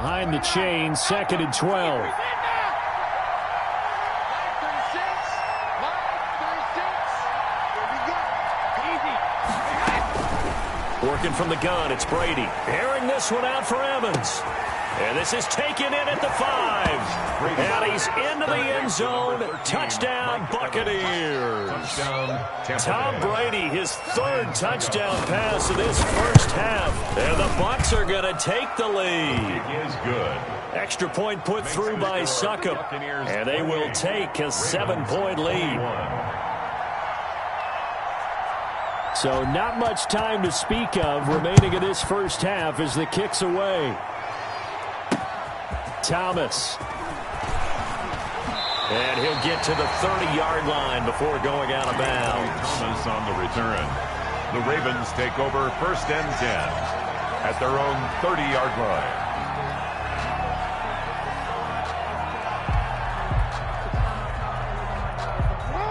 behind the chain, 2nd and 12. Working from the gun, it's Brady. Airing this one out for Evans. And this is taken in at the 5. And he's into the end zone. Touchdown, Buccaneers. Tom Brady, his 3rd touchdown pass of this first half. And the Bucs are going to take the lead. Is good. Extra point put through by Succop. And they will take a 7-point lead. So not much time to speak of remaining in this first half as the kick's away. Thomas. And he'll get to the 30-yard line before going out of bounds. Thomas on the return. The Ravens take over 1st and 10 at their own 30-yard line.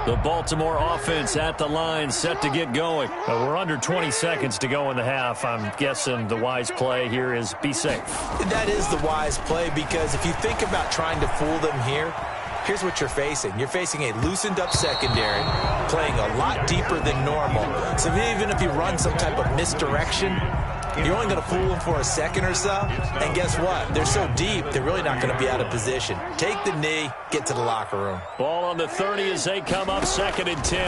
The Baltimore offense at the line, set to get going. We're under 20 seconds to go in the half. I'm guessing the wise play here is be safe. That is the wise play, because if you think about trying to fool them here, here's what you're facing. You're facing a loosened up secondary, playing a lot deeper than normal. So even if you run some type of misdirection, you're only going to fool them for a second or so. And guess what? They're so deep, they're really not going to be out of position. Take the knee, get to the locker room. Ball on the 30 as they come up 2nd and 10.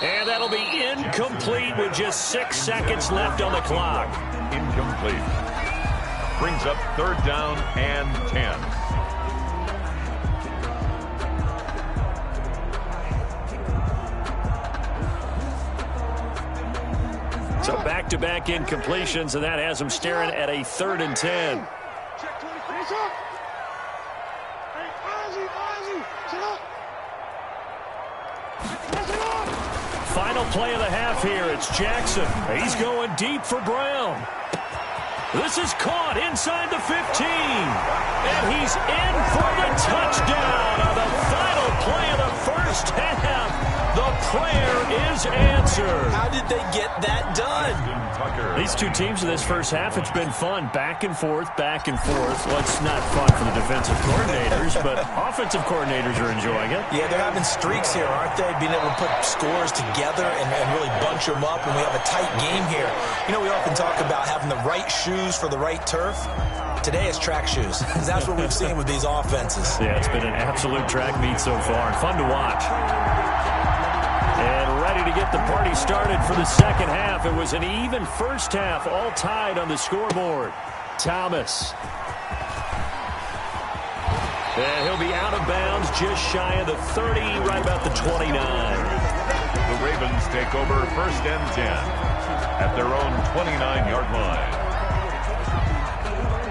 And that'll be incomplete with just 6 seconds left on the clock. Incomplete. Brings up 3rd down and 10. So back-to-back incompletions, and that has them staring at a 3rd and 10. Final play of the half here. It's Jackson. He's going deep for Brown. This is caught inside the 15. And he's in for the touchdown on the final play of the first half. The prayer is answered. How did they get that done? These two teams in this first half, it's been fun. Back and forth, back and forth. Well, it's not fun for the defensive coordinators, but offensive coordinators are enjoying it. Yeah, they're having streaks here, aren't they? Being able to put scores together and really bunch them up, and we have a tight game here. You know, we often talk about having the right shoes for the right turf. Today it's track shoes. That's what we've seen with these offenses. Yeah, it's been an absolute track meet so far. Fun to watch. And ready to get the party started for the second half. It was an even first half, all tied on the scoreboard. Thomas. And he'll be out of bounds just shy of the 30, right about the 29. The Ravens take over 1st and 10 at their own 29-yard line.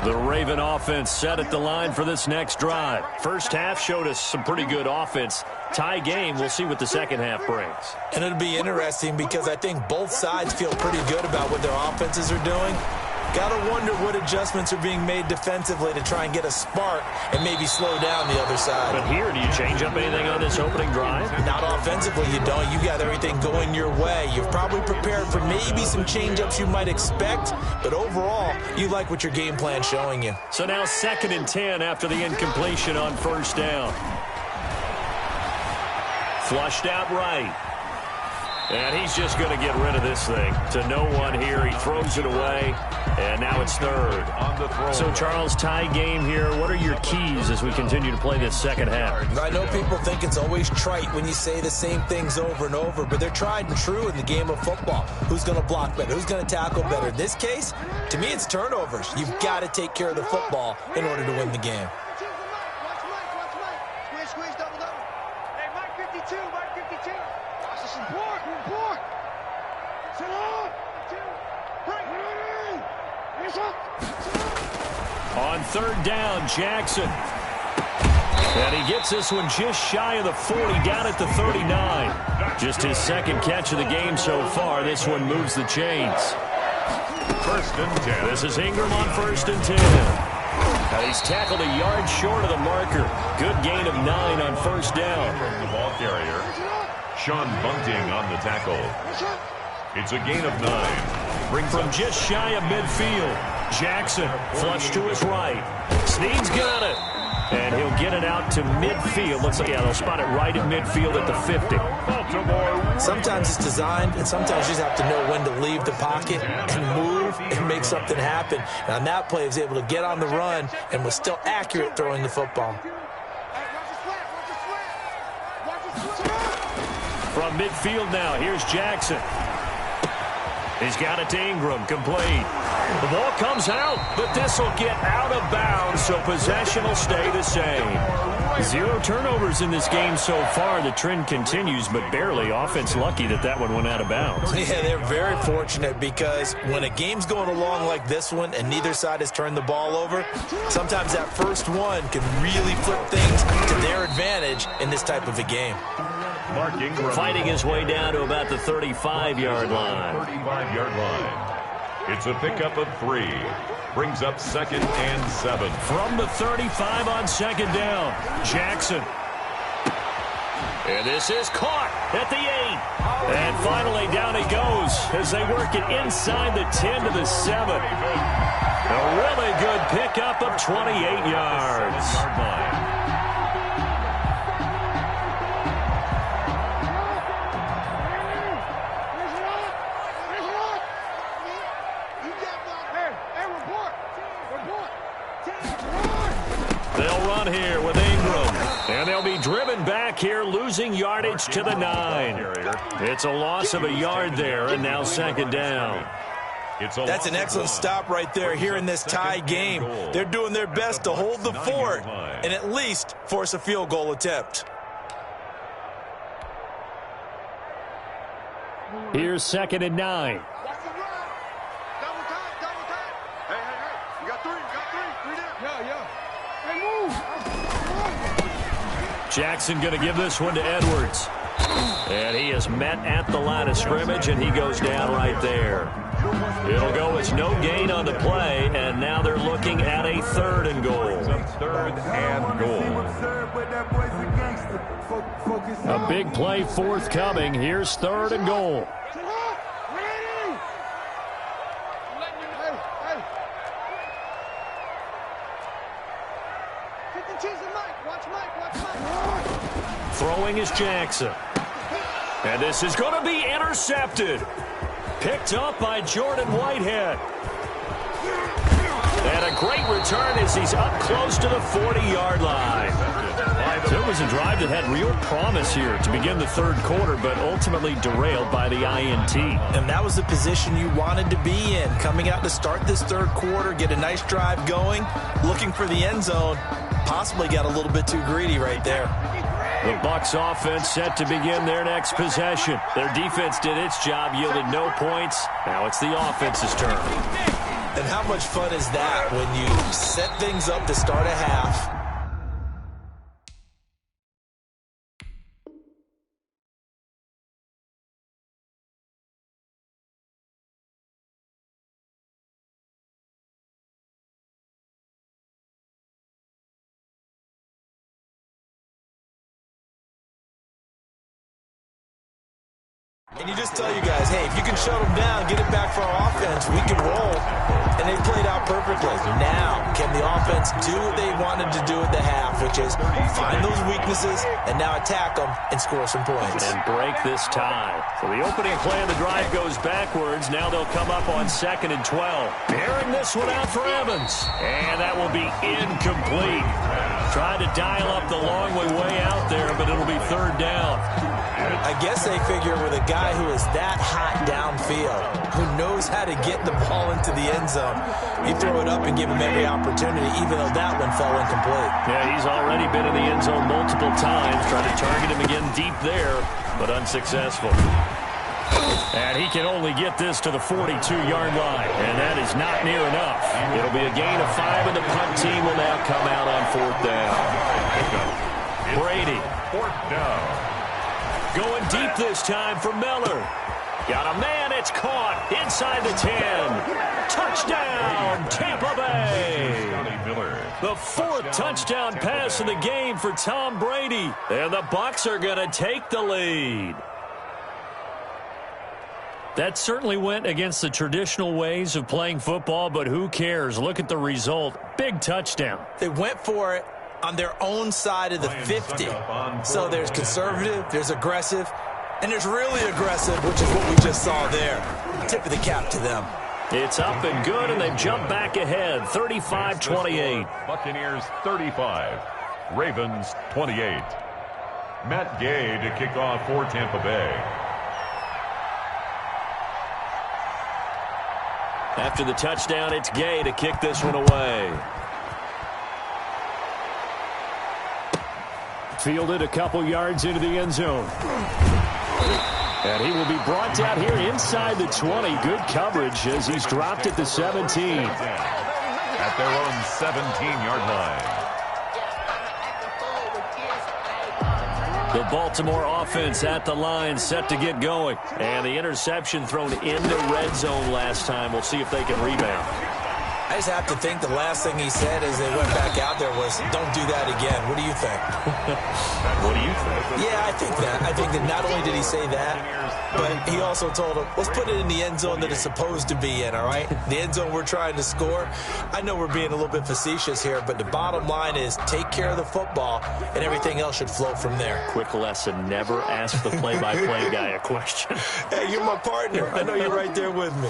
The Raven offense set at the line for this next drive. First half showed us some pretty good offense. Tie game, we'll see what the second half brings. And it'll be interesting because I think both sides feel pretty good about what their offenses are doing. Gotta wonder what adjustments are being made defensively to try and get a spark and maybe slow down the other side. But here, do you change up anything on this opening drive? Not offensively, you don't. You got everything going your way. You've probably prepared for maybe some change-ups you might expect, but overall, you like what your game plan's showing you. So now 2nd and 10 after the incompletion on first down. Flushed out right. And he's just going to get rid of this thing to no one here. He throws it away, and now it's 3rd. On the throw. So, Charles, tie game here. What are your keys as we continue to play this second half? I know people think it's always trite when you say the same things over and over, but they're tried and true in the game of football. Who's going to block better? Who's going to tackle better? In this case, to me, it's turnovers. You've got to take care of the football in order to win the game. On 3rd down, Jackson. And he gets this one just shy of the 40, down at the 39. Just his 2nd catch of the game so far. This one moves the chains. 1st and 10. This is Ingram on 1st and 10. Now he's tackled a yard short of the marker. Good gain of 9 on 1st down. From the ball carrier, Sean Bunting on the tackle. It's a gain of 9. Brings From up just shy of midfield, Jackson flush to his right. Snead's got it. And he'll get it out to midfield. Looks like, yeah, they'll spot it right at midfield at the 50. Sometimes it's designed, and sometimes you just have to know when to leave the pocket and move and make something happen. And on that play, he was able to get on the run and was still accurate throwing the football. From midfield now, here's Jackson. He's got it to Ingram, complete. The ball comes out, but this will get out of bounds, so possession will stay the same. 0 turnovers in this game so far. The trend continues, but barely. Offense lucky that one went out of bounds. Yeah, they're very fortunate because when a game's going along like this one and neither side has turned the ball over, sometimes that first one can really flip things to their advantage in this type of a game. Fighting his way down to about the 35-yard line. 35-yard line. It's a pickup of 3. Brings up 2nd and 7. From the 35 on 2nd down, Jackson. And this is caught at the 8. And finally down he goes as they work it inside the 10 to the 7. A really good pickup of 28 yards. They'll run here with Ingram. And they'll be driven back here, losing yardage to the 9. It's a loss of a yard there, and now 2nd down. That's an excellent stop right there here in this tie game. They're doing their best to hold the fort and at least force a field goal attempt. Here's 2nd and 9. Jackson going to give this one to Edwards. And he is met at the line of scrimmage, and he goes down right there. It'll go as no gain on the play, and now they're looking at a 3rd and goal. 3rd and goal. A big play forthcoming. Here's 3rd and goal. Throwing is Jackson. And this is going to be intercepted. Picked up by Jordan Whitehead. And a great return as he's up close to the 40-yard line. So it was a drive that had real promise here to begin the 3rd quarter, but ultimately derailed by the INT. And that was the position you wanted to be in, coming out to start this 3rd quarter, get a nice drive going, looking for the end zone. Possibly got a little bit too greedy right there. The Bucs offense set to begin their next possession. Their defense did its job, yielded no points. Now it's the offense's turn. And how much fun is that when you set things up to start a half? And you just tell you guys, hey, if you can shut them down, get it back for our offense, we can roll. And they played out perfectly. Now, can the offense do what they wanted to do at the half, which is find those weaknesses and now attack them and score some points. And break this tie. So the opening play of the drive goes backwards. Now they'll come up on 2nd and 12. Airing this one out for Evans. And that will be incomplete. Tried to dial up the long way out there, but it'll be 3rd down. I guess they figure with a guy who is that hot downfield, who knows how to get the ball into the end zone, you throw it up and give him every opportunity, even though that one fell incomplete. Yeah, he's already been in the end zone multiple times, trying to target him again deep there, but unsuccessful. And he can only get this to the 42-yard line, and that is not near enough. It'll be a gain of 5, and the punt team will now come out on 4th down. Brady. 4th down. Going deep this time for Miller. Got a man, it's caught inside the 10. Touchdown, Tampa Bay. The 4th touchdown pass of the game for Tom Brady. And the Bucs are going to take the lead. That certainly went against the traditional ways of playing football, but who cares? Look at the result. Big touchdown. They went for it on their own side of the 50. So there's conservative, there's aggressive, and there's really aggressive, which is what we just saw there. Tip of the cap to them. It's up and good, and they've jumped back ahead, 35-28. Buccaneers 35, Ravens 28. Matt Gay to kick off for Tampa Bay. After the touchdown, it's Gay to kick this one away. Fielded a couple yards into the end zone. And he will be brought down here inside the 20. Good coverage as he's dropped at the 17. At their own 17-yard line. The Baltimore offense at the line, set to get going. And the interception thrown into red zone last time. We'll see if they can rebound. I just have to think the last thing he said as they went back out there was, don't do that again. What do you think? What do you think? Yeah, I think that. I think that not only did he say that, but he also told him, let's put it in the end zone that it's supposed to be in, all right? The end zone we're trying to score. I know we're being a little bit facetious here, but the bottom line is take care of the football, and everything else should flow from there. Quick lesson, never ask the play-by-play guy a question. Hey, you're my partner. I know you're right there with me.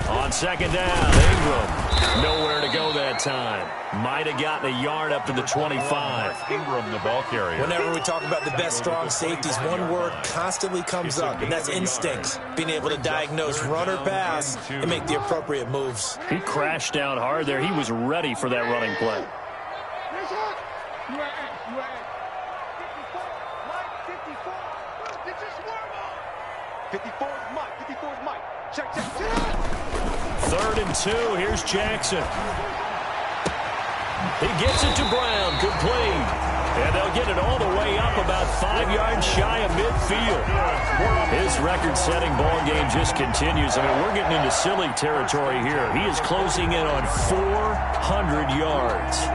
On second down, Ingram. Nowhere to go that time. Might have gotten a yard up to the 25. Ingram, the ball carrier. Whenever we talk about the best strong safeties, one word constantly comes up, and that's instincts. Being able to diagnose run or pass and make the appropriate moves. He crashed down hard there. He was ready for that running play. Third and 2. Here's Jackson. He gets it to Brown. Complete. And they'll get it all the way up about 5 yards shy of midfield. His record-setting ball game just continues. I mean, we're getting into silly territory here. He is closing in on 400 yards.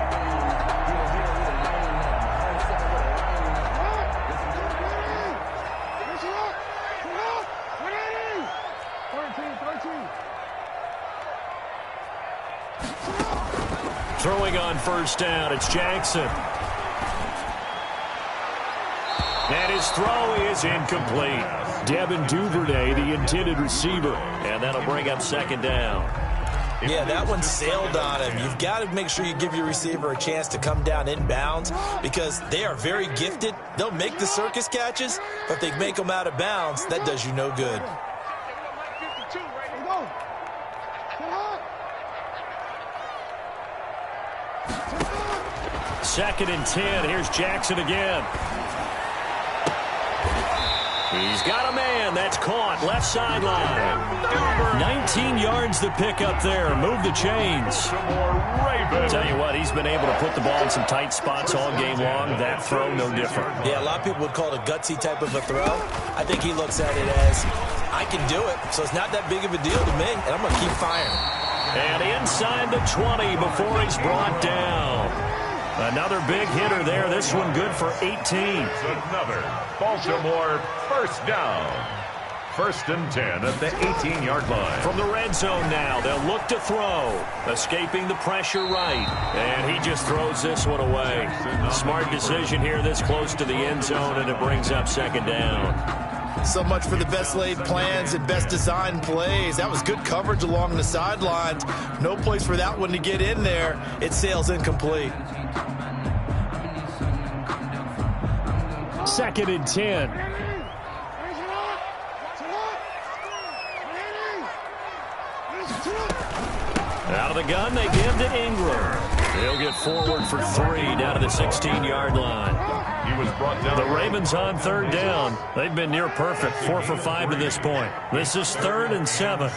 Throwing on first down, it's Jackson. And his throw is incomplete. Devin Duvernay, the intended receiver. And that'll bring up second down. Yeah, that one sailed on him. You've got to make sure you give your receiver a chance to come down inbounds because they are very gifted. They'll make the circus catches, but if they make them out of bounds, that does you no good. Second and 10. Here's Jackson again. He's got a man. That's caught. Left sideline. 19 yards to pick up there. Move the chains. Tell you what, he's been able to put the ball in some tight spots all game long. That throw, no different. Yeah, a lot of people would call it a gutsy type of a throw. I think he looks at it as, I can do it, so it's not that big of a deal to me, and I'm going to keep firing. And inside the 20 before he's brought down. Another big hitter there. This one good for 18. Another Baltimore first down. First and 10 at the 18-yard line. From the red zone now, they'll look to throw. Escaping the pressure right. And he just throws this one away. Smart decision here this close to the end zone, and it brings up second down. So much for the best laid plans and best designed plays. That was good coverage along the sidelines. No place for that one to get in there. It sails incomplete. Second and 10. Out of the gun, they give to Ingram. He'll get forward for 3 down to the 16-yard line. He was brought down. The Ravens on third down. They've been near perfect, 4 for 5 to this point. This is 3rd and 7.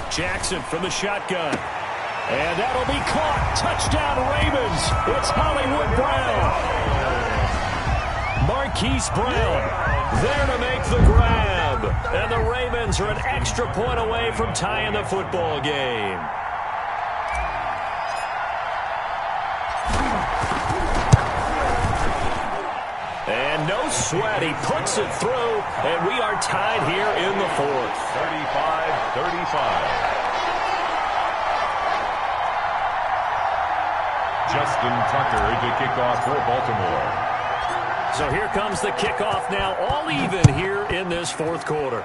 Jackson from the shotgun. And that'll be caught. Touchdown, Ravens. It's Hollywood Brown. Marquise Brown there to make the grab. And the Ravens are an extra point away from tying the football game. And no sweat. He puts it through, and we are tied here in the fourth. 35-35. Justin Tucker to kick off for Baltimore. So here comes the kickoff now, all even here in this fourth quarter.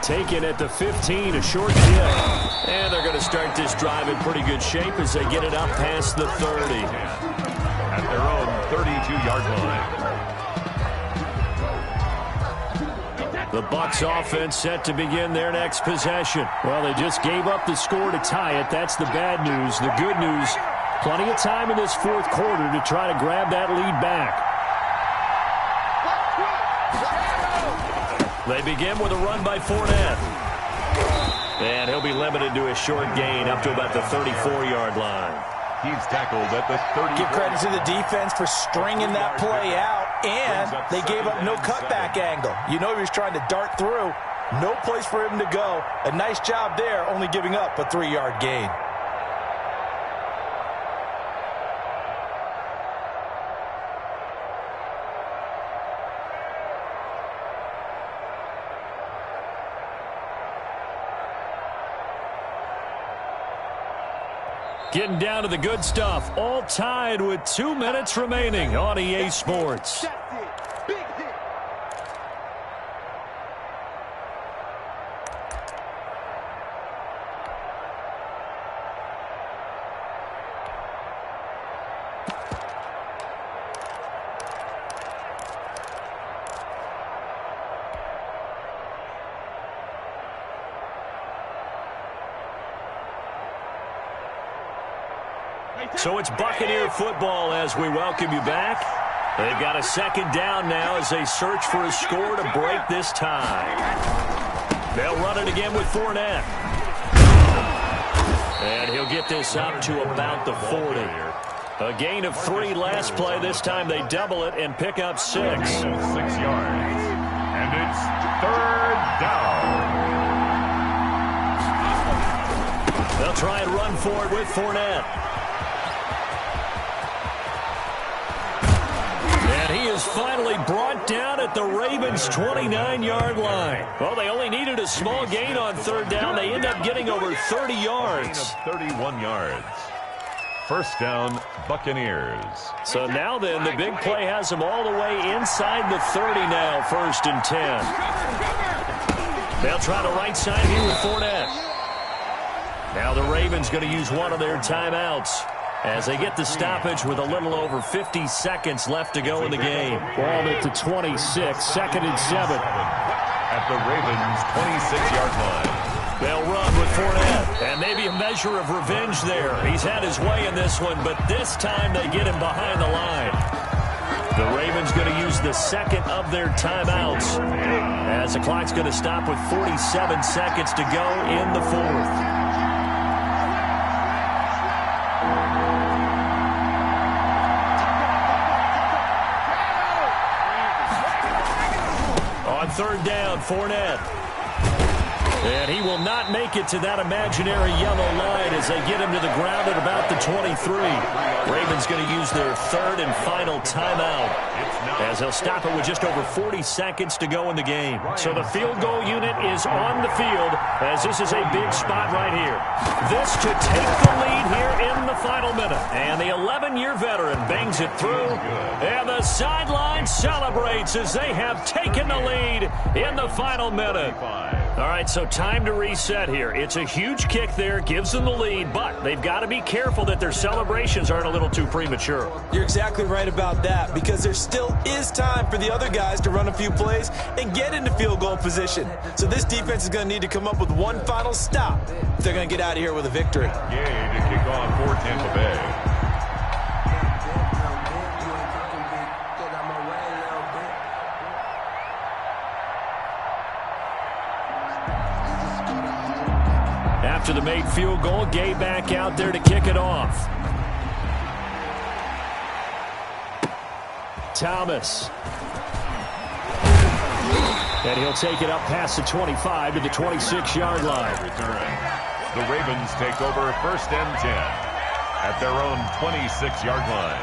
Taken at the 15, a short kick. And they're going to start this drive in pretty good shape as they get it up past the 30. At their own 32-yard line. The Bucs offense set to begin their next possession. Well, they just gave up the score to tie it. That's the bad news. The good news, plenty of time in this fourth quarter to try to grab that lead back. They begin with a run by Fournette. And he'll be limited to a short gain up to about the 34-yard line. He's tackled at the 30. Give credit to the defense for stringing that play out, and they gave up no cutback angle. You know he was trying to dart through. No place for him to go. A nice job there, only giving up a 3-yard gain. Getting down to the good stuff. All tied with 2 minutes remaining on EA Sports. So it's Buccaneer football as we welcome you back. They've got a second down now as they search for a score to break this tie. They'll run it again with Fournette. And he'll get this up to about the 40. A gain of 3 last play. This time they double it and pick up 6. 6 yards. And it's 3rd down. They'll try and run for it with Fournette. And he is finally brought down at the Ravens' 29-yard line. Well, they only needed a small gain on 3rd down. They end up getting over 30 yards. 31 yards. First down, Buccaneers. So now then, the big play has them all the way inside the 30 now, 1st and 10. They'll try the right side here with Fournette. Now the Ravens going to use one of their timeouts as they get the stoppage with a little over 50 seconds left to go in the game. Ball at the 26, 2nd and 7. At the Ravens' 26-yard line. They'll run with Fournette, and maybe a measure of revenge there. He's had his way in this one, but this time they get him behind the line. The Ravens going to use the 2nd of their timeouts as the clock's going to stop with 47 seconds to go in the 4th. On 3rd down, Fournette. And he will not make it to that imaginary yellow line as they get him to the ground at about the 23. Ravens going to use their 3rd and final timeout as they'll stop it with just over 40 seconds to go in the game. So the field goal unit is on the field as this is a big spot right here. This to take the lead here in the final minute. And the 11-year veteran bangs it through. And the sideline celebrates as they have taken the lead in the final minute. All right, so time to reset here. It's a huge kick there, gives them the lead, but they've got to be careful that their celebrations aren't a little too premature. You're exactly right about that, because there still is time for the other guys to run a few plays and get into field goal position. So this defense is going to need to come up with one final stop if they're going to get out of here with a victory. Gay to kick off for Tampa Bay. After the made field goal, Gay back out there to kick it off. Thomas. And he'll take it up past the 25 to the 26-yard line. Return. The Ravens take over 1st and 10 at their own 26-yard line.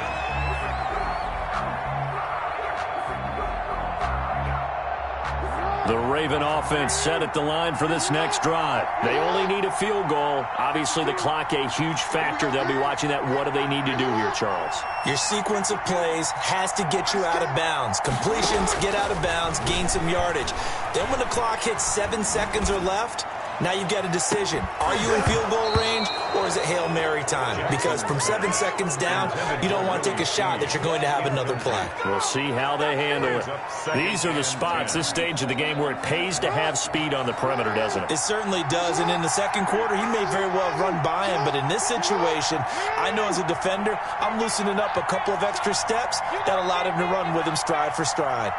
The Raven offense set at the line for this next drive. They only need a field goal. Obviously, the clock a huge factor. They'll be watching that. What do they need to do here, Charles? Your sequence of plays has to get you out of bounds. Completions, get out of bounds, gain some yardage. Then when the clock hits 7 seconds or left, now you've got a decision. Are you in field goal range, or is it Hail Mary time? Because from 7 seconds down, you don't want to take a shot that you're going to have another play. We'll see how they handle it. These are the spots, this stage of the game, where it pays to have speed on the perimeter, doesn't it? It certainly does, and in the second quarter, he may very well run by him, but in this situation, I know as a defender, I'm loosening up a couple of extra steps that allowed him to run with him stride for stride.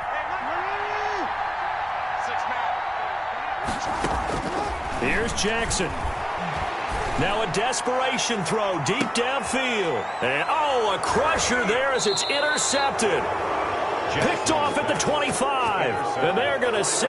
Here's Jackson. Now a desperation throw deep downfield. And, a crusher there as it's intercepted. Picked off at the 25. And they're going to